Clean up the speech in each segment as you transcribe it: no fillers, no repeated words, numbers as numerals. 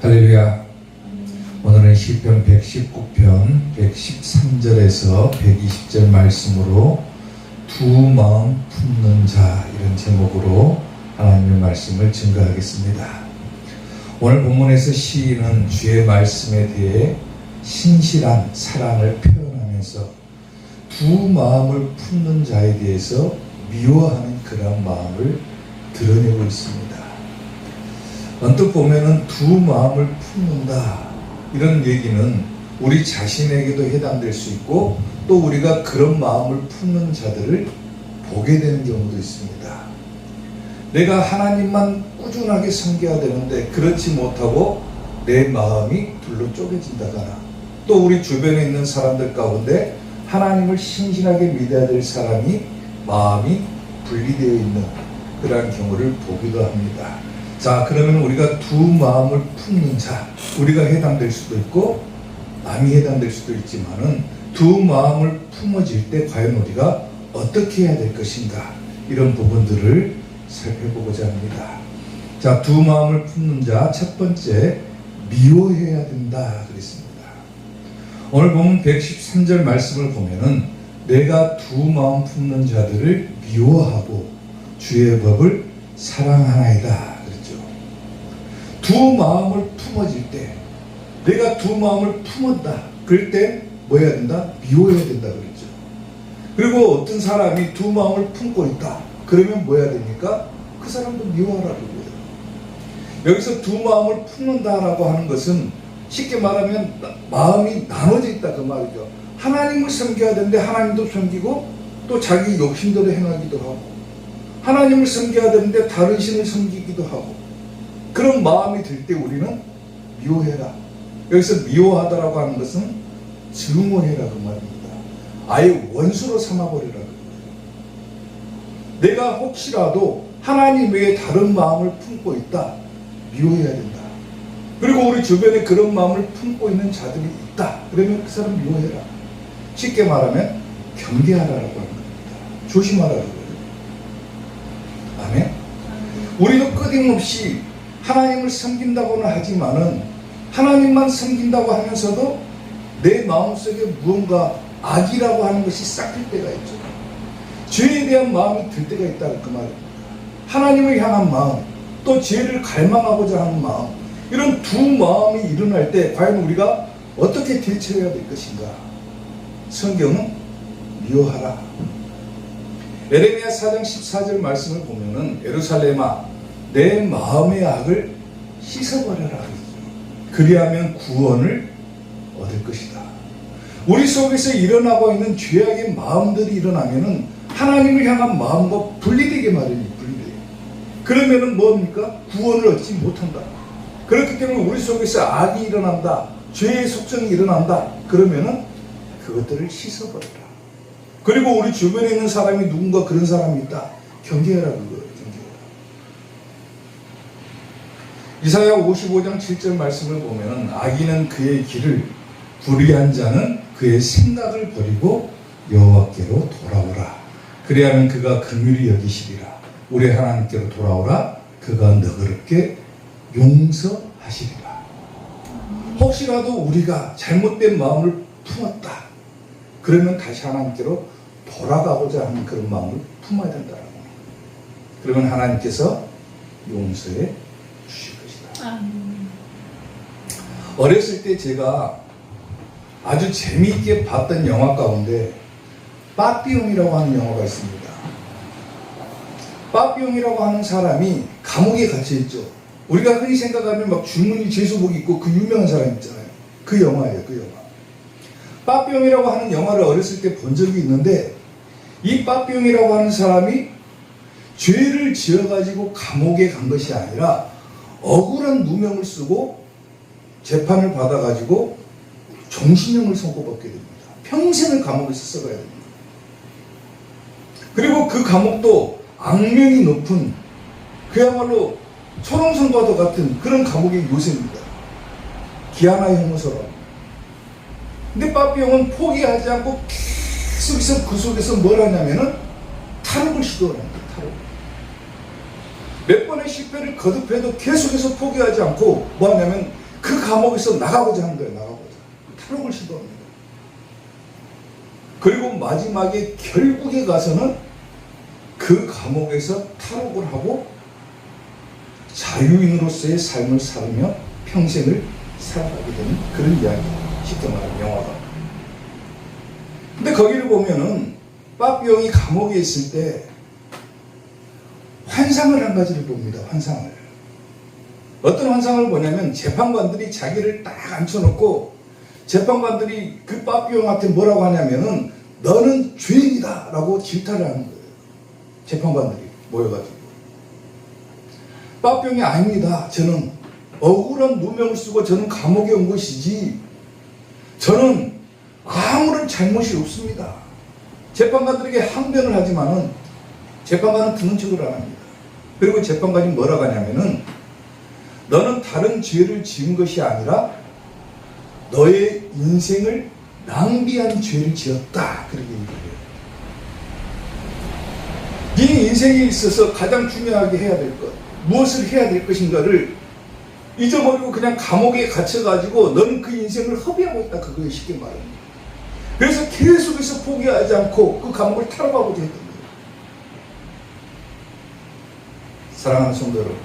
할렐루야. 오늘은 시편 119편 113절에서 120절 말씀으로 두 마음 품는 자, 이런 제목으로 하나님의 말씀을 증거하겠습니다. 오늘 본문에서 시인은 주의 말씀에 대해 신실한 사랑을 표현하면서 두 마음을 품는 자에 대해서 미워하는 그런 마음을 드러내고 있습니다. 언뜻 보면은 두 마음을 품는다, 이런 얘기는 우리 자신에게도 해당될 수 있고 또 우리가 그런 마음을 품는 자들을 보게 되는 경우도 있습니다. 내가 하나님만 꾸준하게 섬겨야 되는데 그렇지 못하고 내 마음이 둘로 쪼개진다거나, 또 우리 주변에 있는 사람들 가운데 하나님을 신실하게 믿어야 될 사람이 마음이 분리되어 있는 그러한 경우를 보기도 합니다. 자, 그러면 우리가 두 마음을 품는 자, 우리가 해당될 수도 있고 남이 해당될 수도 있지만은 두 마음을 품어질 때 과연 우리가 어떻게 해야 될 것인가, 이런 부분들을 살펴보고자 합니다. 자, 두 마음을 품는 자, 첫 번째, 미워해야 된다 그랬습니다. 오늘 보면 113절 말씀을 보면은 내가 두 마음 품는 자들을 미워하고 주의 법을 사랑하나이다 그랬죠. 두 마음을 품어질 때, 내가 두 마음을 품었다, 그럴 때 뭐 해야 된다? 미워해야 된다 그랬죠. 그리고 어떤 사람이 두 마음을 품고 있다, 그러면 뭐 해야 됩니까? 그 사람도 미워하라고 해요. 여기서 두 마음을 품는다라고 하는 것은 쉽게 말하면 마음이 나눠져 있다 그 말이죠. 하나님을 섬겨야 되는데 하나님도 섬기고 또 자기 욕심대로 행하기도 하고, 하나님을 섬겨야 되는데 다른 신을 섬기기도 하고, 그런 마음이 들 때 우리는 미워해라. 여기서 미워하다라고 하는 것은 증오해라 그 말입니다. 아예 원수로 삼아버리라 그 말이에요. 내가 혹시라도 하나님 외에 다른 마음을 품고 있다, 미워해야 된다. 그리고 우리 주변에 그런 마음을 품고 있는 자들이 있다, 그러면 그 사람 미워해라. 쉽게 말하면 경계하라라고 하는 겁니다. 조심하라고 해요. 아멘. 우리도 끊임없이 하나님을 섬긴다고는 하지만은 하나님만 섬긴다고 하면서도 내 마음속에 무언가 악이라고 하는 것이 싹틀 때가 있죠. 죄에 대한 마음이 들 때가 있다 그 말입니다. 하나님을 향한 마음, 또 죄를 갈망하고자 하는 마음, 이런 두 마음이 일어날 때 과연 우리가 어떻게 대처해야 될 것인가? 성경은 미워하라. 에레미야 4장 14절 말씀을 보면은 예루살렘아, 내 마음의 악을 씻어버려라. 그리하면 구원을 얻을 것이다. 우리 속에서 일어나고 있는 죄악의 마음들이 일어나면은 하나님을 향한 마음과 분리되게 마련이에요. 분리돼요. 그러면은 뭡니까? 구원을 얻지 못한다. 그렇기 때문에 우리 속에서 악이 일어난다, 죄의 속성이 일어난다, 그러면은 그것들을 씻어버려라. 그리고 우리 주변에 있는 사람이 누군가 그런 사람이 있다, 경계해라. 그거예요. 이사야 55장 7절 말씀을 보면은 악인은 그의 길을, 불의한 자는 그의 생각을 버리고 여호와께로 돌아오라. 그리하면 그가 긍휼히 여기시리라. 우리 하나님께로 돌아오라. 그가 너그럽게 용서하시리라. 혹시라도 우리가 잘못된 마음을 품었다, 그러면 다시 하나님께로 돌아가고자 하는 그런 마음을 품어야 된다라고 합니다. 그러면 하나님께서 용서해 주실 것이다. 어렸을 때 제가 아주 재미있게 봤던 영화 가운데 빠삐용이라고 하는 영화가 있습니다. 빠삐용이라고 하는 사람이 감옥에 갇혀있죠. 우리가 흔히 생각하면 막 줄무늬 제수복 입고 그 유명한 사람 있잖아요. 그 영화예요. 그 영화. 빠삐용이라고 하는 영화를 어렸을 때 본 적이 있는데, 이 빠삐용이라고 하는 사람이 죄를 지어가지고 감옥에 간 것이 아니라 억울한 누명을 쓰고 재판을 받아가지고 종신형을 선고받게 됩니다. 평생을 감옥에서 썩어야 됩니다. 그리고 그 감옥도 악명이 높은, 그야말로 초롱성과도 같은 그런 감옥의 요새입니다. 기아나 형무소라고. 근데 빠삐용은 포기하지 않고 계속해서 그 속에서 뭘 하냐면은 탈옥을 시도합니다. 탈옥. 몇 번의 실패를 거듭해도 계속해서 포기하지 않고 뭐 하냐면 그 감옥에서 나가고자 하는 거예요. 나가고자. 탈옥을 시도합니다. 그리고 마지막에 결국에 가서는 그 감옥에서 탈옥을 하고 자유인으로서의 삶을 살며 평생을 살아가게 되는 그런 이야기. 쉽게 말하면 영화가. 근데 거기를 보면은 빠삐용이 감옥에 있을 때 환상을 한 가지를 봅니다. 환상을. 어떤 환상을 보냐면 재판관들이 자기를 딱 앉혀놓고 재판관들이 그 빠삐용한테 뭐라고 하냐면은 너는 죄인이다 라고 질타를 하는 거예요. 재판관들이 모여가지고. 빠삐용이 아닙니다. 저는 억울한 누명을 쓰고 저는 감옥에 온 것이지 저는 아무런 잘못이 없습니다. 재판관들에게 항변을 하지만은 재판관은 듣는 척을 안 합니다. 그리고 재판관이 뭐라고 하냐면은 너는 다른 죄를 지은 것이 아니라 너의 인생을 낭비한 죄를 지었다. 그렇게 얘기해요. 네 인생에 있어서 가장 중요하게 해야 될 것, 무엇을 해야 될 것인가를 잊어버리고 그냥 감옥에 갇혀가지고 너는 그 인생을 허비하고 있다. 그거에 쉽게 말합니다. 그래서 계속해서 포기하지 않고 그 감옥을 탈옥하고자 했던 거예요. 사랑하는 성도 여러분,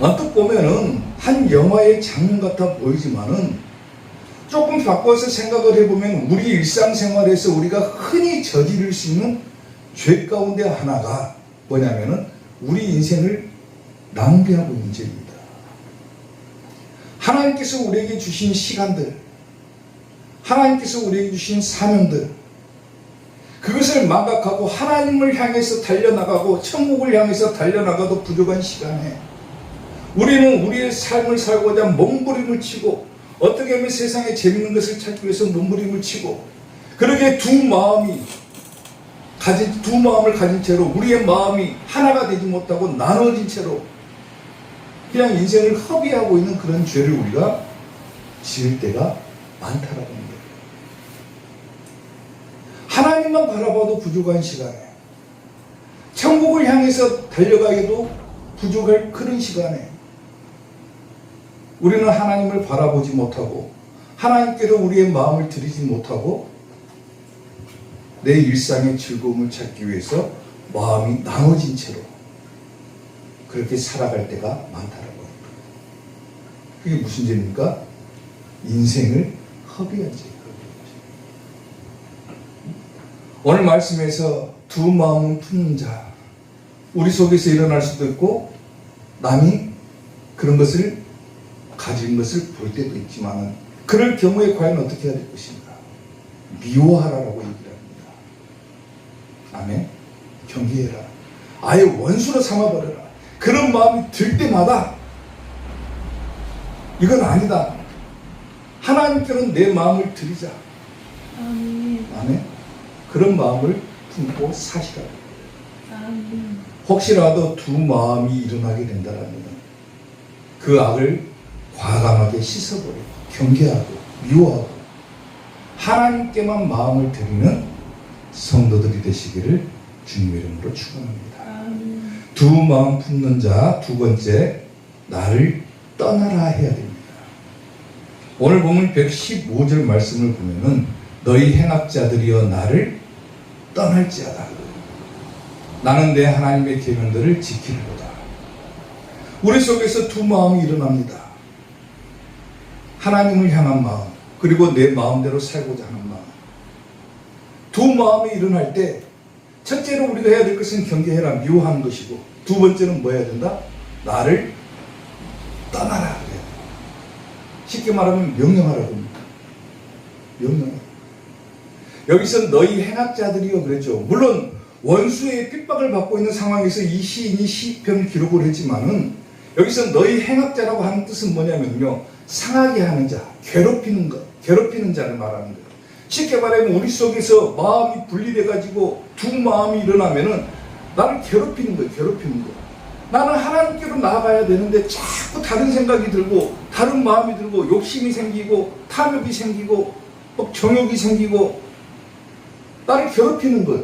언뜻 보면은 한 영화의 장면 같아 보이지만은 조금 바꿔서 생각을 해보면 우리 일상생활에서 우리가 흔히 저지를 수 있는 죄 가운데 하나가 뭐냐면은 우리 인생을 낭비하고 있는 죄입니다. 하나님께서 우리에게 주신 시간들, 하나님께서 우리에게 주신 사명들, 그것을 망각하고 하나님을 향해서 달려나가고 천국을 향해서 달려나가도 부족한 시간에 우리는 우리의 삶을 살고자 몸부림을 치고 어떻게 하면 세상에 재밌는 것을 찾기 위해서 몸부림을 치고 그렇게 두 마음을 가진 채로 우리의 마음이 하나가 되지 못하고 나눠진 채로 그냥 인생을 허비하고 있는 그런 죄를 우리가 지을 때가 많다라고 하는 거예요. 하나님만 바라봐도 부족한 시간에 천국을 향해서 달려가기도 부족할 그런 시간에 우리는 하나님을 바라보지 못하고 하나님께로 우리의 마음을 들이지 못하고 내 일상의 즐거움을 찾기 위해서 마음이 나눠진 채로 그렇게 살아갈 때가 많다라고 합니다. 그게 무슨 죄입니까? 인생을 허비한 죄예요. 오늘 말씀에서 두 마음은 품는 자, 우리 속에서 일어날 수도 있고 남이 그런 것을 가진 것을 볼 때도 있지만 그럴 경우에 과연 어떻게 해야 될 것인가? 미워하라라고 얘기를 합니다. 아멘. 경계해라. 아예 원수로 삼아버려라. 그런 마음이 들 때마다 이건 아니다. 하나님께는 내 마음을 드리자. 아멘. 그런 마음을 품고 사시라. 혹시라도 두 마음이 일어나게 된다면 그 악을 과감하게 씻어버리고 경계하고 미워하고 하나님께만 마음을 드리는 성도들이 되시기를 주님 이름으로 축원합니다. 두 마음 품는 자, 두 번째, 나를 떠나라 해야 됩니다. 오늘 보면 115절 말씀을 보면은 너희 행악자들이여 나를 떠날지어다. 나는 내 하나님의 계명들을 지키리로다. 우리 속에서 두 마음이 일어납니다. 하나님을 향한 마음, 그리고 내 마음대로 살고자 하는 마음. 두 마음이 일어날 때 첫째로 우리가 해야 될 것은 경계해라, 미워하는 것이고 두 번째는 뭐 해야 된다? 나를 떠나라. 쉽게 말하면 명령하라고 합니다. 명령해. 여기서 너희 행악자들이요 그랬죠. 물론 원수의 핍박을 받고 있는 상황에서 이 시인이 시편을 기록을 했지만은 여기서 너희 행악자라고 하는 뜻은 뭐냐면요, 상하게 하는 자, 괴롭히는 것, 괴롭히는 자를 말하는 거예요. 쉽게 말하면 우리 속에서 마음이 분리돼 가지고 두 마음이 일어나면은 나를 괴롭히는 거예요. 괴롭히는 거. 나는 하나님께로 나아가야 되는데 자꾸 다른 생각이 들고 다른 마음이 들고 욕심이 생기고 탐욕이 생기고 정욕이 생기고 나를 괴롭히는 거예요.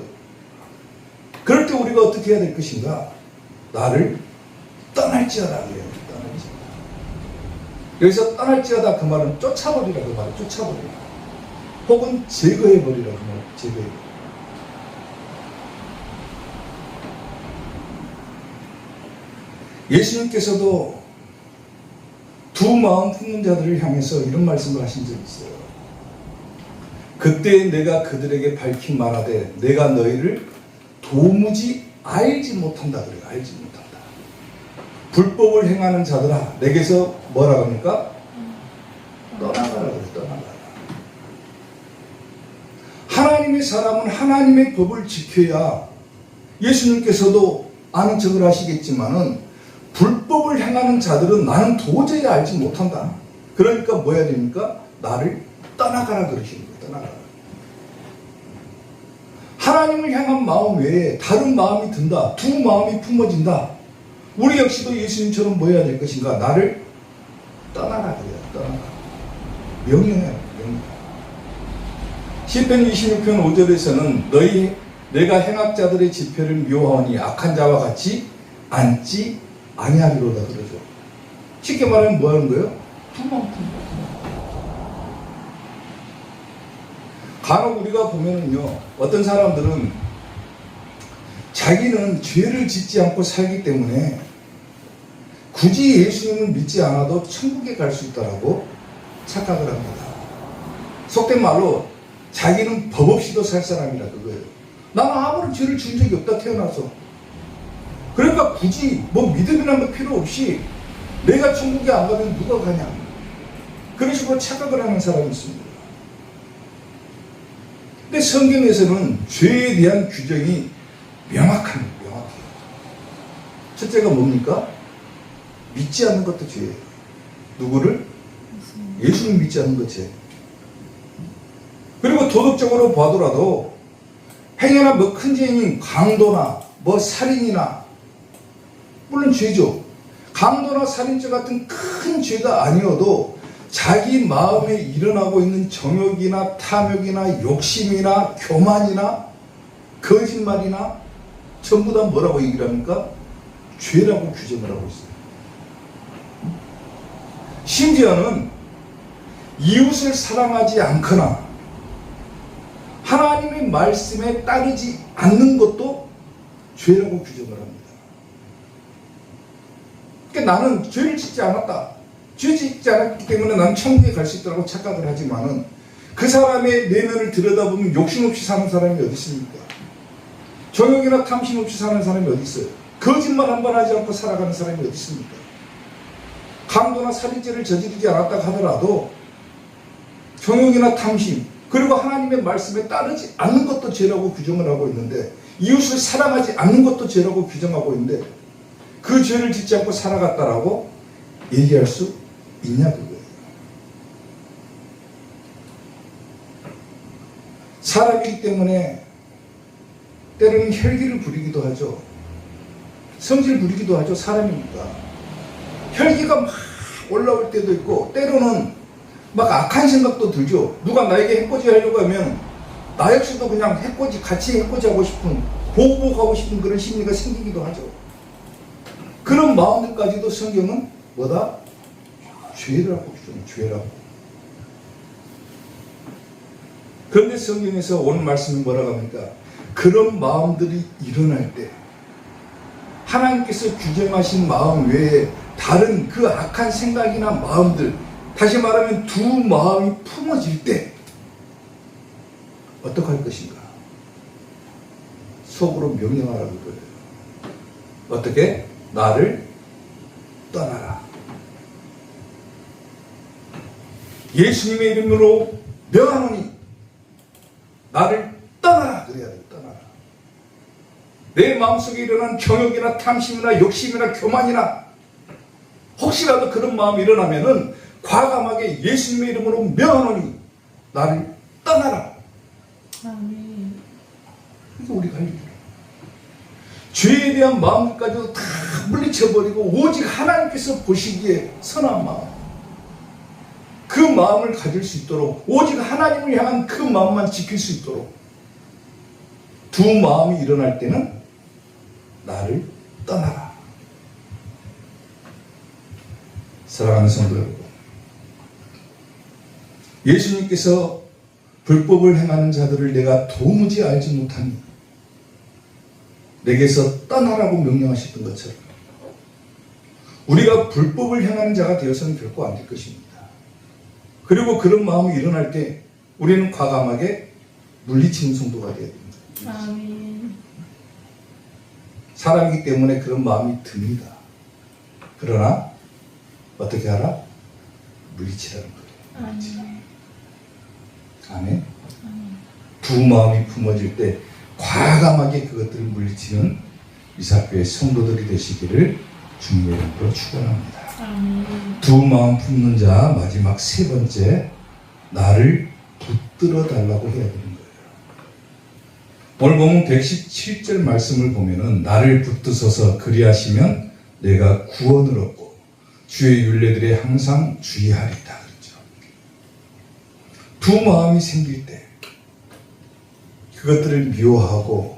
그럴 때 우리가 어떻게 해야 될 것인가? 나를 떠날지어다 그래요. 떠날지어다. 여기서 떠날지어다 그 말은 쫓아버리라 그 말은 쫓아버리라. 혹은 제거해버리라 그 말은 제거해버리라. 예수님께서도 두 마음 품는 자들을 향해서 이런 말씀을 하신 적이 있어요. 그때 내가 그들에게 밝히 말하되 내가 너희를 도무지 알지 못한다 그래요. 알지 못한다. 불법을 행하는 자들아 내게서 뭐라 합니까? 떠나가라 그래요. 떠나가라. 하나님의 사람은 하나님의 법을 지켜야 예수님께서도 아는 척을 하시겠지만은 불법을 행하는 자들은 나는 도저히 알지 못한다. 그러니까 뭐 해야 됩니까? 나를 떠나가라 그러시는 거예요. 떠나가라. 하나님을 향한 마음 외에 다른 마음이 든다. 두 마음이 품어진다. 우리 역시도 예수님처럼 뭐 해야 될 것인가? 나를 떠나라 그래요. 떠나라. 명령해요. 명령. 시편 26편 5절에서는 너희 내가 행악자들의 지표를 미워하오니 악한 자와 같이 앉지 아니하리로다 그러죠. 쉽게 말하면 뭐 하는 거예요? 두 마음 품는 거예요. 간혹 우리가 보면은요, 어떤 사람들은 자기는 죄를 짓지 않고 살기 때문에 굳이 예수님을 믿지 않아도 천국에 갈 수 있다라고 착각을 합니다. 속된 말로 자기는 법 없이도 살 사람이라 그거예요. 나는 아무런 죄를 지은 적이 없다 태어나서. 그러니까 굳이 뭐 믿음이라는 거 필요 없이 내가 천국에 안 가면 누가 가냐. 그런 식으로 착각을 하는 사람이 있습니다. 근데 성경에서는 죄에 대한 규정이 명확해요. 첫째가 뭡니까? 믿지 않는 것도 죄예요. 누구를? 예수님 믿지 않는 것 죄. 그리고 도덕적으로 봐더라도 행여나 뭐 큰 죄인 강도나 뭐 살인이나 물론 죄죠. 강도나 살인죄 같은 큰 죄가 아니어도 자기 마음에 일어나고 있는 정욕이나 탐욕이나 욕심이나 교만이나 거짓말이나 전부 다 뭐라고 얘기를 합니까? 죄라고 규정을 하고 있어요. 심지어는 이웃을 사랑하지 않거나 하나님의 말씀에 따르지 않는 것도 죄라고 규정을 합니다. 그러니까 나는 죄를 짓지 않았다. 죄 짓지 않았기 때문에 난 천국에 갈 수 있다고 착각을 하지만은 그 사람의 내면을 들여다보면 욕심 없이 사는 사람이 어디 있습니까? 정욕이나 탐심 없이 사는 사람이 어디 있어요? 거짓말 한 번 하지 않고 살아가는 사람이 어디 있습니까? 강도나 살인죄를 저지르지 않았다 하더라도 정욕이나 탐심 그리고 하나님의 말씀에 따르지 않는 것도 죄라고 규정을 하고 있는데 이웃을 사랑하지 않는 것도 죄라고 규정하고 있는데 그 죄를 짓지 않고 살아갔다라고 얘기할 수 있냐 그거예요. 사람이기 때문에 때로는 혈기를 부리기도 하죠. 성질 부리기도 하죠. 사람이니까. 혈기가 막 올라올 때도 있고 때로는 막 악한 생각도 들죠. 누가 나에게 해코지 하려고 하면 나 역시도 그냥 해코지 같이 해코지 하고 싶은 보복하고 싶은 그런 심리가 생기기도 하죠. 그런 마음들까지도 성경은 뭐다? 죄라고 규정해요. 죄라고. 그런데 성경에서 오늘 말씀은 뭐라고 합니까? 그런 마음들이 일어날 때 하나님께서 규정하신 마음 외에 다른 그 악한 생각이나 마음들, 다시 말하면 두 마음이 품어질 때 어떻게 할 것인가? 속으로 명령하라고 그래요. 어떻게? 나를 떠나라. 예수님의 이름으로 명하노니 나를 떠나라. 그래야 돼. 떠나라. 내 마음속에 일어난 정욕이나 탐심이나 욕심이나 교만이나 혹시라도 그런 마음이 일어나면은 과감하게 예수님의 이름으로 명하노니 나를 떠나라. 아멘. 이게 우리가 할 일이에요. 죄에 대한 마음까지도 다 물리쳐버리고 오직 하나님께서 보시기에 선한 마음, 그 마음을 가질 수 있도록 오직 하나님을 향한 그 마음만 지킬 수 있도록 두 마음이 일어날 때는 나를 떠나라. 사랑하는 성도 여러분, 예수님께서 불법을 행하는 자들을 내가 도무지 알지 못하니 내게서 떠나라고 명령하셨던 것처럼 우리가 불법을 행하는 자가 되어서는 결코 안 될 것입니다. 그리고 그런 마음이 일어날 때 우리는 과감하게 물리치는 성도가 되어야 됩니다. 아멘. 사람이기 때문에 그런 마음이 듭니다. 그러나 어떻게 하라? 물리치라는 거예요. 아멘. 아멘. 두 마음이 품어질 때 과감하게 그것들을 물리치는 이사교의 성도들이 되시기를 주님의 이름으로 축원합니다. 아멘. 두 마음 품는 자 마지막 세 번째, 나를 붙들어 달라고 해야 되는 거예요. 오늘 보면 117절 말씀을 보면은 나를 붙드소서 그리하시면 내가 구원을 얻고 주의 율례들에 항상 주의하리다 그랬죠. 두 마음이 생길 때 그것들을 미워하고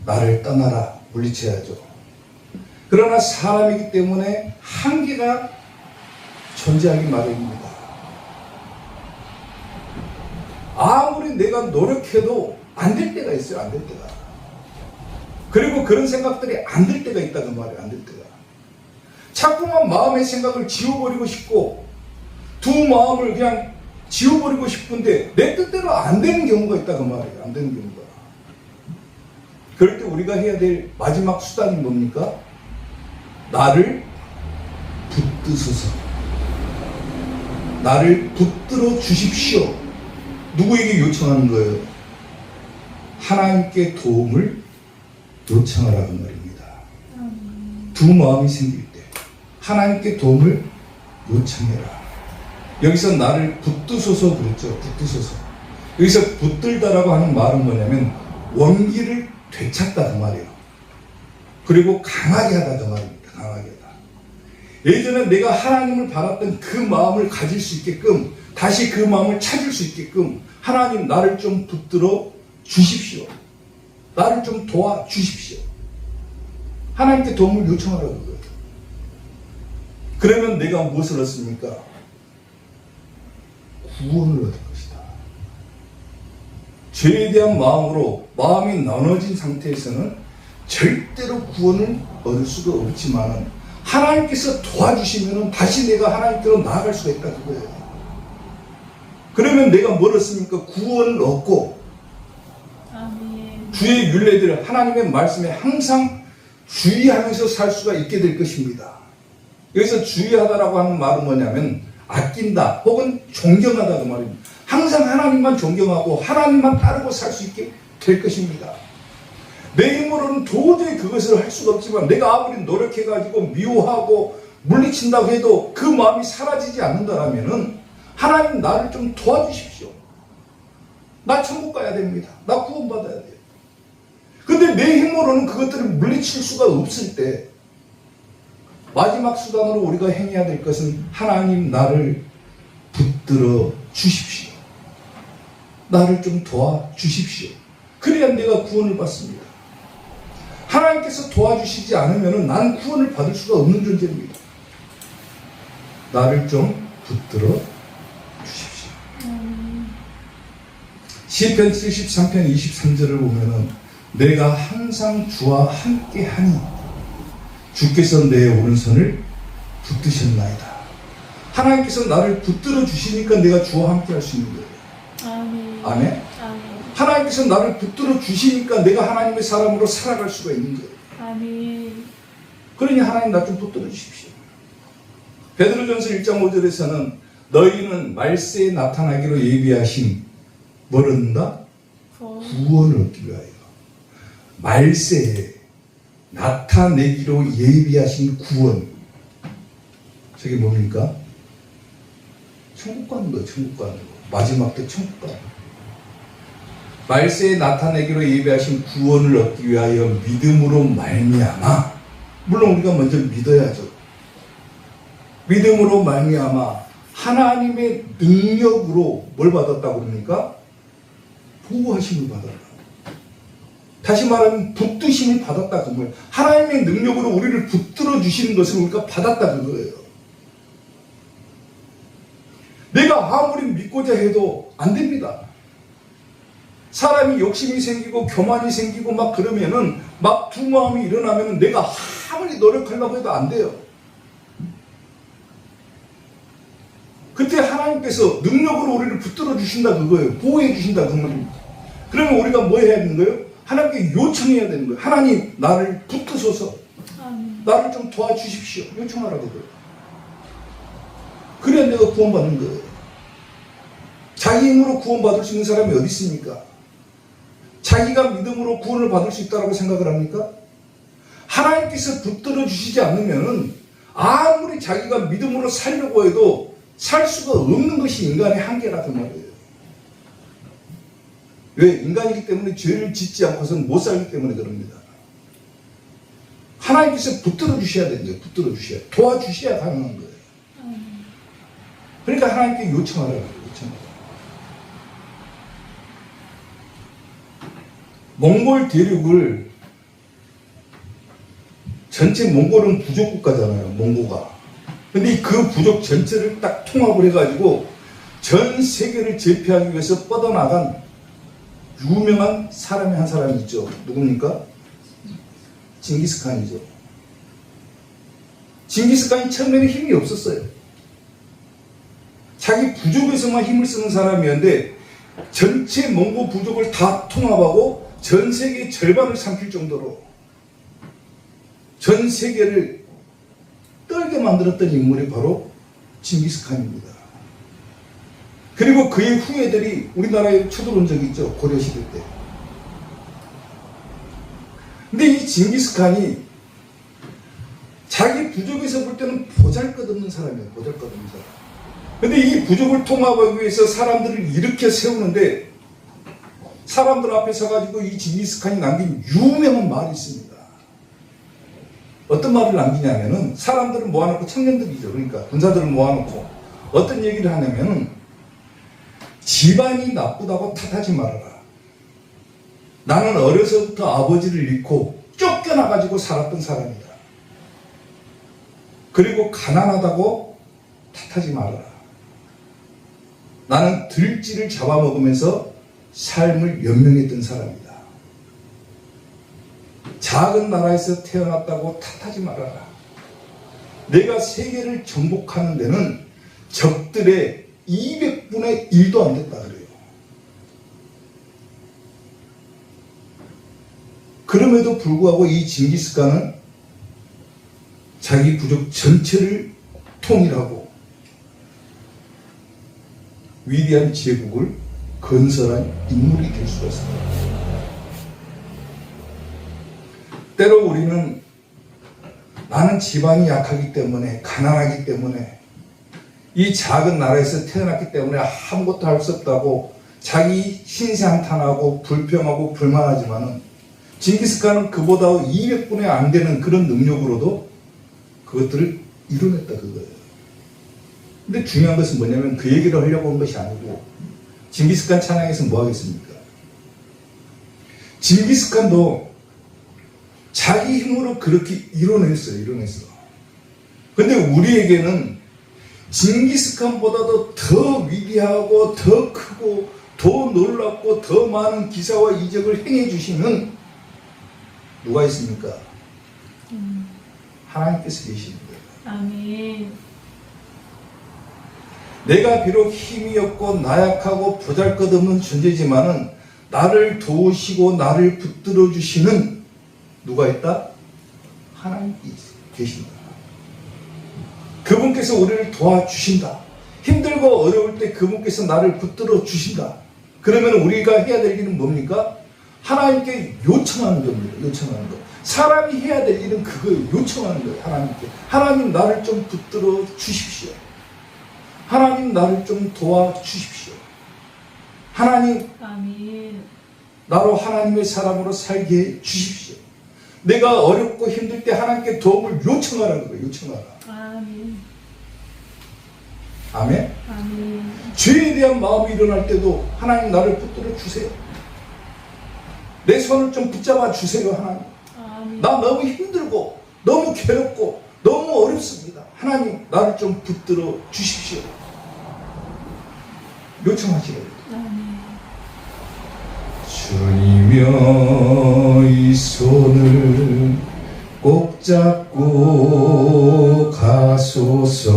나를 떠나라 물리쳐야죠. 그러나 사람이기 때문에 한계가 존재하기 마련입니다. 아무리 내가 노력해도 안 될 때가 있어요. 안 될 때가. 그리고 그런 생각들이 안 될 때가 있다고 말이에요. 안 될 때가. 자꾸만 마음의 생각을 지워버리고 싶고 두 마음을 그냥 지워버리고 싶은데 내 뜻대로 안 되는 경우가 있다고 말이에요. 안 되는 경우가. 그럴 때 우리가 해야 될 마지막 수단이 뭡니까? 나를 붙드소서. 나를 붙들어 주십시오. 누구에게 요청하는 거예요? 하나님께 도움을 요청하라는 말입니다. 두 마음이 생길 때 하나님께 도움을 요청해라. 여기서 나를 붙드소서 그랬죠. 붙드소서. 여기서 붙들다라고 하는 말은 뭐냐면 원기를 되찾다 그 말이에요. 그리고 강하게 하다 그 말입니다. 강하게 하다. 예전에 내가 하나님을 바랐던 그 마음을 가질 수 있게끔 다시 그 마음을 찾을 수 있게끔 하나님 나를 좀 붙들어 주십시오. 나를 좀 도와 주십시오. 하나님께 도움을 요청하라고 그래요. 그러면 내가 무엇을 얻습니까? 구원을 얻을 것이다. 죄에 대한 마음으로 마음이 나눠진 상태에서는 절대로 구원을 얻을 수가 없지만 하나님께서 도와주시면 다시 내가 하나님께로 나아갈 수가 있다 그거예요. 그러면 내가 뭘 얻습니까? 구원을 얻고 아멘. 주의 율례들을 하나님의 말씀에 항상 주의하면서 살 수가 있게 될 것입니다. 여기서 주의하다라고 하는 말은 뭐냐면 아낀다 혹은 존경하다 그 말입니다. 항상 하나님만 존경하고 하나님만 따르고 살 수 있게 될 것입니다. 내 힘으로는 도저히 그것을 할 수가 없지만 내가 아무리 노력해가지고 미워하고 물리친다고 해도 그 마음이 사라지지 않는다라면은 하나님 나를 좀 도와주십시오. 나 천국 가야 됩니다. 나 구원받아야 돼요. 근데 내 힘으로는 그것들을 물리칠 수가 없을 때 마지막 수단으로 우리가 행해야 될 것은 하나님 나를 붙들어 주십시오. 나를 좀 도와주십시오. 그래야 내가 구원을 받습니다. 하나님께서 도와주시지 않으면 난 구원을 받을 수가 없는 존재입니다. 나를 좀 붙들어 주십시오. 시편 73편 23절을 보면은 내가 항상 주와 함께 하니 주께서 내 오른손을 붙드셨나이다. 하나님께서 나를 붙들어 주시니까 내가 주와 함께 할 수 있는 거예요. 아멘. 아멘? 아멘. 하나님께서 나를 붙들어 주시니까 내가 하나님의 사람으로 살아갈 수가 있는 거예요. 아멘. 그러니 하나님 나 좀 붙들어 주십시오. 베드로전서 1장 5절에서는 너희는 말세에 나타나기로 예비하신 뭘 얻는다? 구원을 얻기 위하여. 말세에 나타내기로 예비하신 구원. 저게 뭡니까? 천국 가는 거예요. 천국 가는 거. 마지막 때 천국 가는 거. 말세에 나타내기로 예비하신 구원을 얻기 위하여 믿음으로 말미암아. 물론 우리가 먼저 믿어야죠. 믿음으로 말미암아 하나님의 능력으로 뭘 받았다고 그럽니까? 보호하심을 받았다. 다시 말하면 붙드심을 받았다 그 거예요. 하나님의 능력으로 우리를 붙들어 주시는 것을 우리가 받았다 그거예요. 내가 아무리 믿고자 해도 안 됩니다. 사람이 욕심이 생기고 교만이 생기고 막 그러면은 막 두 마음이 일어나면은 내가 아무리 노력하려고 해도 안 돼요. 그때 하나님께서 능력으로 우리를 붙들어 주신다 그거예요. 보호해 주신다 그 말입니다. 그러면 우리가 뭐 해야 되는 거예요? 하나님께 요청해야 되는 거예요. 하나님 나를 붙드소서. 아멘. 나를 좀 도와주십시오. 요청하라고 그래요. 그래야 내가 구원받는 거예요. 자기 힘으로 구원받을 수 있는 사람이 어디 있습니까? 자기가 믿음으로 구원을 받을 수 있다고 생각을 합니까? 하나님께서 붙들어 주시지 않으면 아무리 자기가 믿음으로 살려고 해도 살 수가 없는 것이 인간의 한계라 그 말이에요. 왜? 인간이기 때문에 죄를 짓지 않고서는 못 살기 때문에 그럽니다. 하나님께서 붙들어 주셔야 되는 거예요. 붙들어 주셔야, 도와주셔야 가능한 거예요. 그러니까 하나님께 요청하라고 해요. 요청하라고. 몽골 대륙을 전체 몽골은 부족 국가잖아요. 몽고가. 근데 그 부족 전체를 딱 통합을 해가지고 전 세계를 제패하기 위해서 뻗어나간 유명한 사람이 한 사람이 있죠. 누굽니까? 징기스칸이죠. 징기스칸이 처음에는 힘이 없었어요. 자기 부족에서만 힘을 쓰는 사람이었는데 전체 몽고 부족을 다 통합하고 전 세계 절반을 삼킬 정도로 전 세계를 떨게 만들었던 인물이 바로 징기스칸입니다. 그리고 그의 후예들이 우리나라에 쳐들어온 적이 있죠. 고려시대 때. 근데 이 징기스칸이 자기 부족에서 볼 때는 보잘것없는 사람이에요. 보잘것없는 사람. 근데 이 부족을 통합하기 위해서 사람들을 일으켜 세우는데 사람들 앞에 서가지고 이 징기스칸이 남긴 유명한 말이 있습니다. 어떤 말을 남기냐면은 사람들을 모아놓고 청년들이죠. 그러니까 군사들을 모아놓고 어떤 얘기를 하냐면은 집안이 나쁘다고 탓하지 말아라. 나는 어려서부터 아버지를 잃고 쫓겨나가지고 살았던 사람이다. 그리고 가난하다고 탓하지 말아라. 나는 들쥐를 잡아먹으면서 삶을 연명했던 사람이다. 작은 나라에서 태어났다고 탓하지 말아라. 내가 세계를 정복하는 데는 적들의 200분의 1도 안 됐다 그래요. 그럼에도 불구하고 이 징기스칸은 자기 부족 전체를 통일하고 위대한 제국을 건설한 인물이 될 수가 있습니다. 때로 우리는 나는 집안이 약하기 때문에 가난하기 때문에 이 작은 나라에서 태어났기 때문에 아무것도 할 수 없다고 자기 신세한탄하고 불평하고 불만하지만은 징기스칸은 그보다 200분의 안 되는 그런 능력으로도 그것들을 이뤄냈다 그거예요. 근데 중요한 것은 뭐냐면 그 얘기를 하려고 한 것이 아니고 징기스칸 찬양에서 뭐 하겠습니까? 징기스칸도 자기 힘으로 그렇게 이뤄냈어요. 근데 우리에게는 징기스칸보다도 더 위대하고 더 크고 더 놀랍고 더 많은 기사와 이적을 행해 주시는 누가 있습니까? 하나님께서 계시는 거예요. 아멘. 내가 비록 힘이 없고 나약하고 보잘것없는 존재지만은 나를 도우시고 나를 붙들어 주시는 누가 있다? 하나님이 계신다. 그분께서 우리를 도와주신다. 힘들고 어려울 때 그분께서 나를 붙들어 주신다. 그러면 우리가 해야 될 일은 뭡니까? 하나님께 요청하는 겁니다. 요청하는 거. 사람이 해야 될 일은 그거예요. 요청하는 거예요. 하나님께. 하나님 나를 좀 붙들어 주십시오. 하나님 나를 좀 도와주십시오. 하나님 아멘. 나로 하나님의 사람으로 살게 해 주십시오. 내가 어렵고 힘들 때 하나님께 도움을 요청하라는 거예요. 요청하라. 아멘. 아멘. 아멘. 죄에 대한 마음이 일어날 때도 하나님 나를 붙들어 주세요. 내 손을 좀 붙잡아 주세요. 하나님. 아멘. 나 너무 힘들고 너무 괴롭고 너무 어렵습니다. 하나님 나를 좀 붙들어 주십시오. 요청하시거든요. 아멘. 주님여 이 손을 꼭 잡고 가소서.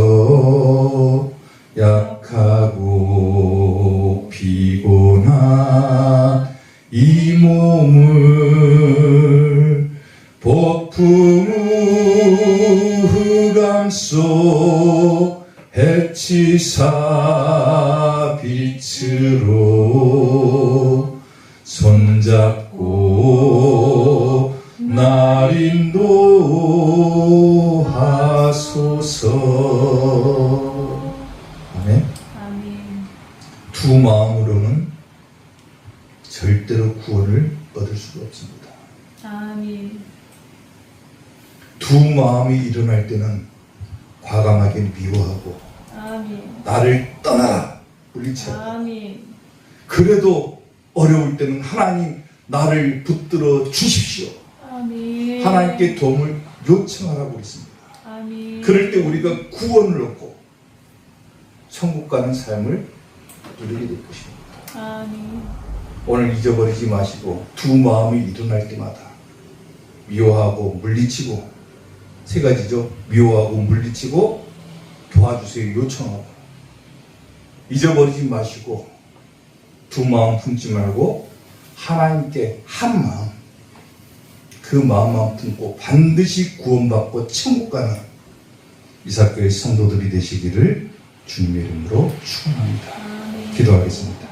약하고 피곤한 이 몸을 폭풍 흑암 속 해치사 빛으로 손잡고 날 인도하소서. 아멘. 아멘. 두 마음으로는 절대로 구원을 얻을 수가 없습니다. 아멘. 두 마음이 일어날 때는 과감하게 미워하고 아멘. 나를 떠나라 물리쳐야 돼. 아멘. 그래도 어려울 때는 하나님 나를 붙들어 주십시오. 아멘. 하나님께 도움을 요청하라고 그랬습니다. 아멘. 그럴 때 우리가 구원을 얻고 천국 가는 삶을 누리게 될 것입니다. 아멘. 오늘 잊어버리지 마시고 두 마음이 일어날 때마다 미워하고 물리치고, 세 가지죠. 미워하고 물리치고 도와주세요 요청하고, 잊어버리지 마시고 두 마음 품지 말고 하나님께 한 마음, 그 마음만 품고 반드시 구원받고 천국 가는 이사교회 성도들이 되시기를 주님의 이름으로 축원합니다. 아멘. 기도하겠습니다.